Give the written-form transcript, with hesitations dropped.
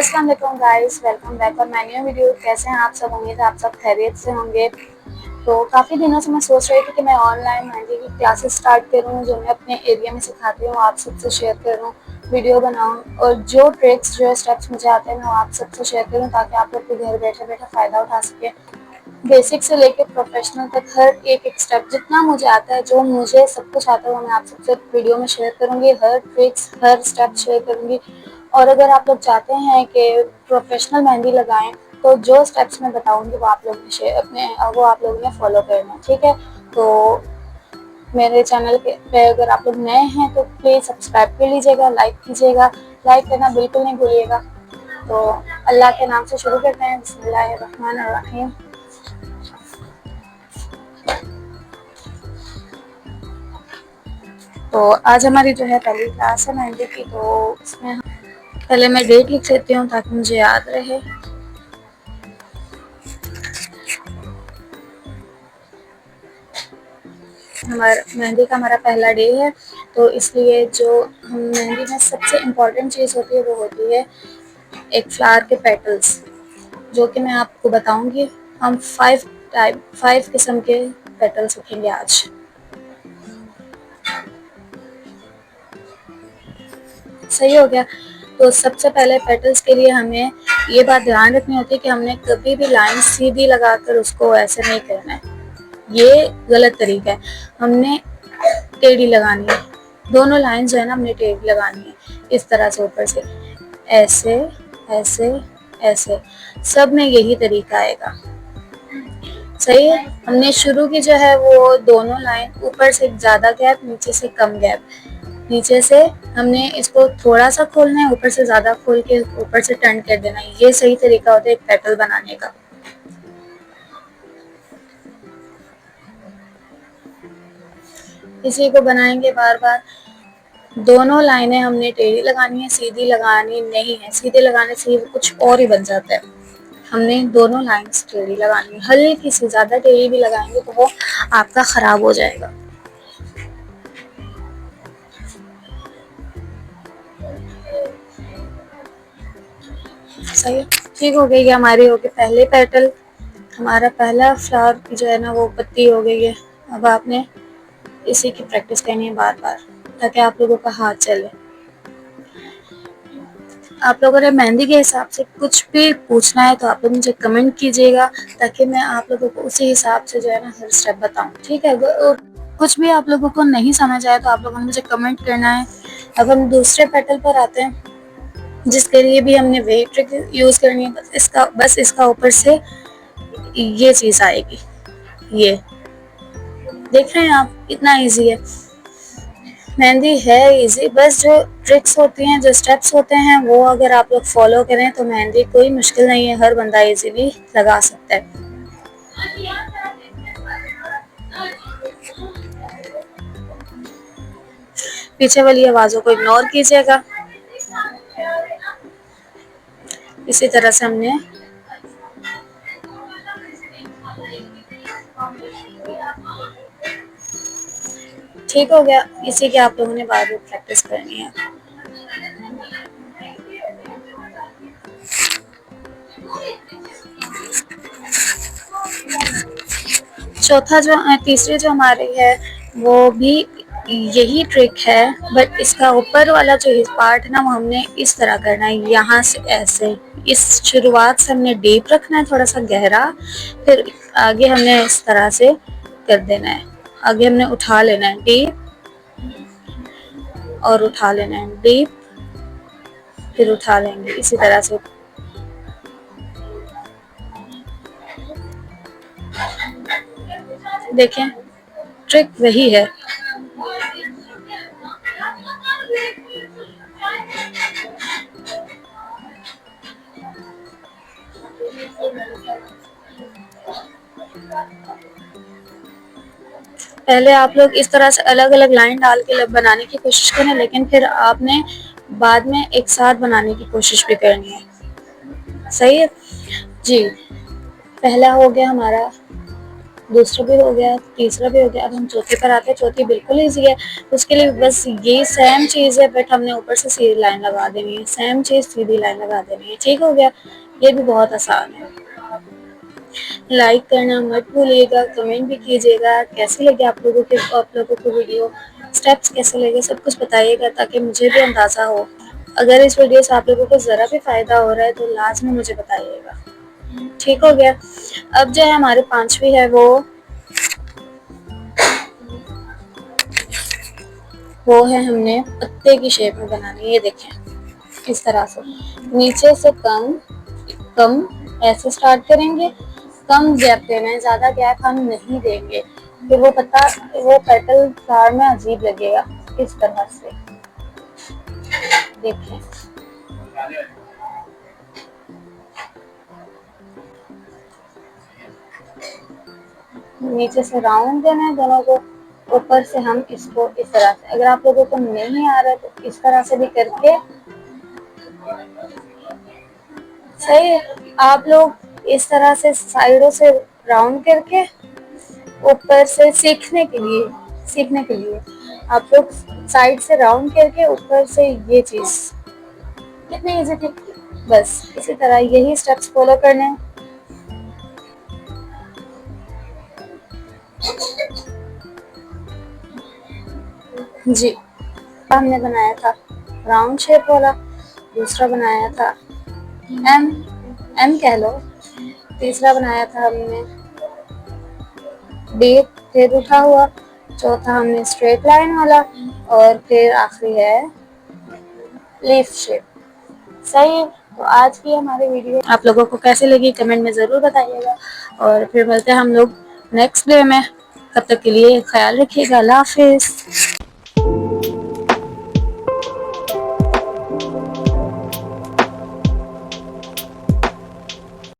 अस्सलाम वालेकुम guys, welcome back और माय न्यू वीडियो। कैसे हैं आप सब? उम्मीद है आप सब खैरियत से होंगे। तो काफ़ी दिनों से मैं सोच रही थी कि मैं ऑनलाइन मेहंदी की क्लासेस स्टार्ट करूं, जो मैं अपने एरिया में सिखाती हूँ आप सबसे शेयर करूं, वीडियो बनाऊं और जो ट्रिक्स जो स्टेप्स मुझे आते हैं मैं आप सबसे शेयर करूं, ताकि आप लोग भी घर बैठे बैठे फ़ायदा उठा सकें। बेसिक से लेकर प्रोफेशनल तक हर एक स्टेप जितना मुझे आता है, जो मुझे सब कुछ आता है, वो मैं आप सबसे वीडियो में शेयर करूँगी। हर ट्रिक्स हर स्टेप शेयर करूँगी। और अगर आप लोग चाहते हैं कि प्रोफेशनल मेहंदी लगाएं, तो जो स्टेप्स मैं बताऊंगी वो आप लोग वो आप लोगों ने फॉलो करना है, ठीक है। तो मेरे चैनल पे अगर आप लोग नए हैं तो प्लीज़ सब्सक्राइब कर लीजिएगा, लाइक कीजिएगा। लाइक करना बिल्कुल नहीं भूलिएगा। तो अल्लाह के नाम से शुरू करते हैं। बिस्मिल्लाहिर्रहमानिर्रहीम। तो आज हमारी जो है पहली क्लास है मेहंदी की। तो इसमें पहले मैं डेट लिख लेती हूँ ताकि मुझे याद रहे। हमारा मेहंदी का हमारा पहला डे है, तो इसलिए जो मेहंदी में सबसे इम्पॉर्टेंट चीज़ होती है वो होती है एक फ्लावर के पेटल्स, जो कि मैं आपको बताऊंगी। हम 5 किस्म के पेटल्स रखेंगे आज। सही हो गया। तो सबसे पहले पेटल्स के लिए हमें ये बात ध्यान रखनी होती है कि हमने कभी भी लाइन सीधी लगाकर उसको ऐसे नहीं करना है, ये गलत तरीका है। हमने टेढ़ी लगानी है, दोनों लाइन जो है ना हमने टेढ़ी लगानी है, इस तरह से ऊपर से ऐसे ऐसे ऐसे, सब में यही तरीका आएगा। सही है। हमने शुरू की जो है वो दोनों लाइन, ऊपर से ज़्यादा गैप, नीचे से कम गैप। नीचे से हमने इसको थोड़ा सा खोलना है, ऊपर से ज़्यादा खोल के ऊपर से टर्न कर देना है। ये सही तरीका होता है एक पेटल बनाने का। इसी को बनाएंगे बार बार। दोनों लाइनें हमने टेढ़ी लगानी है, सीधी लगानी नहीं है। सीधे लगाने से ये कुछ और ही बन जाता है। हमने दोनों लाइन्स टेढ़ी लगानी है। हल्की सी, ज़्यादा टेढ़ी भी लगाएंगे तो वो आपका ख़राब हो जाएगा। सही है। ठीक हो गई है हमारी, हो गई पहले पेटल। हमारा पहला फ्लावर की जो है ना वो पत्ती हो गई है। अब आपने इसी की प्रैक्टिस करनी है बार बार, ताकि आप लोगों का हाथ चले। आप लोगों ने मेहंदी के हिसाब से कुछ भी पूछना है तो आप लोग मुझे कमेंट कीजिएगा, ताकि मैं आप लोगों को उसी हिसाब से जो है ना हर स्टेप बताऊं, ठीक है। कुछ भी आप लोगों को नहीं समझ आया तो आप लोगों ने मुझे कमेंट करना है। अब हम दूसरे पेटल पर आते हैं, जिसके लिए भी हमने वही ट्रिक यूज़ करनी है। बस इसका ऊपर से ये चीज़ आएगी। ये देख रहे हैं आप, इतना इजी है। मेहंदी है इजी, बस जो ट्रिक्स होती हैं, जो स्टेप्स होते हैं, वो अगर आप लोग फॉलो करें तो मेहंदी कोई मुश्किल नहीं है, हर बंदा इजीली लगा सकता है। पीछे वाली आवाज़ों को इग्नोर कीजिएगा। इसी तरह से हमने ठीक हो गया। इसी की आप लोगों ने बार बार प्रैक्टिस करनी है। तीसरी जो हमारी है वो भी यही ट्रिक है, बट इसका ऊपर वाला जो पार्ट है ना वो हमने इस तरह करना है, यहाँ से ऐसे। इस शुरुआत से हमने डीप रखना है, थोड़ा सा गहरा, फिर आगे हमने इस तरह से कर देना है। आगे हमने उठा लेना है डीप, और उठा लेना है डीप, फिर उठा लेंगे इसी तरह से। देखें, ट्रिक वही है। पहले आप लोग इस तरह से अलग अलग लाइन डाल के बनाने की कोशिश करें, लेकिन फिर आपने बाद में एक साथ बनाने की कोशिश भी करनी है। सही है जी। पहला हो गया हमारा दूसरा भी हो गया, तीसरा भी हो गया। अब हम चौथे पर आते हैं। चौथी बिल्कुल ईजी है। उसके लिए बस ये सेम चीज़ है, बट हमने ऊपर से सीधी लाइन लगा देनी है। सेम चीज़ सीधी लाइन लगा देनी है। ठीक हो गया। ये भी बहुत आसान है। लाइक करना मत भूलिएगा, कमेंट भी कीजिएगा कैसी लगी आप लोगों को वीडियो, स्टेप्स कैसे लगे, सब कुछ बताइएगा ताकि मुझे भी अंदाज़ा हो। अगर इस वीडियो से आप लोगों को ज़रा भी फ़ायदा हो रहा है तो लाज़मी मुझे बताइएगा। ठीक हो गया। अब जो है हमारी पांचवी है वो है हमने पत्ते की शेप में बनानी है। ये देखें इस तरह से नीचे से कम कम ऐसे स्टार्ट करेंगे। कम गैप देना है, ज़्यादा गैप हम नहीं देंगे, फिर वो पत्ता वो पेटल फ्लावर में अजीब लगेगा। इस तरह से देखें। नीचे से राउंड देना है दोनों को, ऊपर से हम इसको इस तरह से। अगर आप लोगों को नहीं आ रहा है तो इस तरह से भी करके सही है। आप लोग इस तरह से साइडों से राउंड करके ऊपर से सीखने के लिए आप लोग साइड से राउंड करके ऊपर से ये चीज कितनी इजी थी। बस इसी तरह यही स्टेप्स फॉलो करने हैं। जी, हमने बनाया था राउंड शेप वाला, दूसरा बनाया था एम एम कह लो, तीसरा बनाया था हमने डी, फिर उठा हुआ, चौथा हमने स्ट्रेट लाइन वाला, और फिर आखिरी है लीफ शेप। सही है। तो आज की हमारी वीडियो आप लोगों को कैसी लगी कमेंट में ज़रूर बताइएगा, और फिर मिलते हैं हम लोग नेक्स्ट डे में। तब तक के लिए ख्याल रखिएगा। अल्लाह हाफिज़।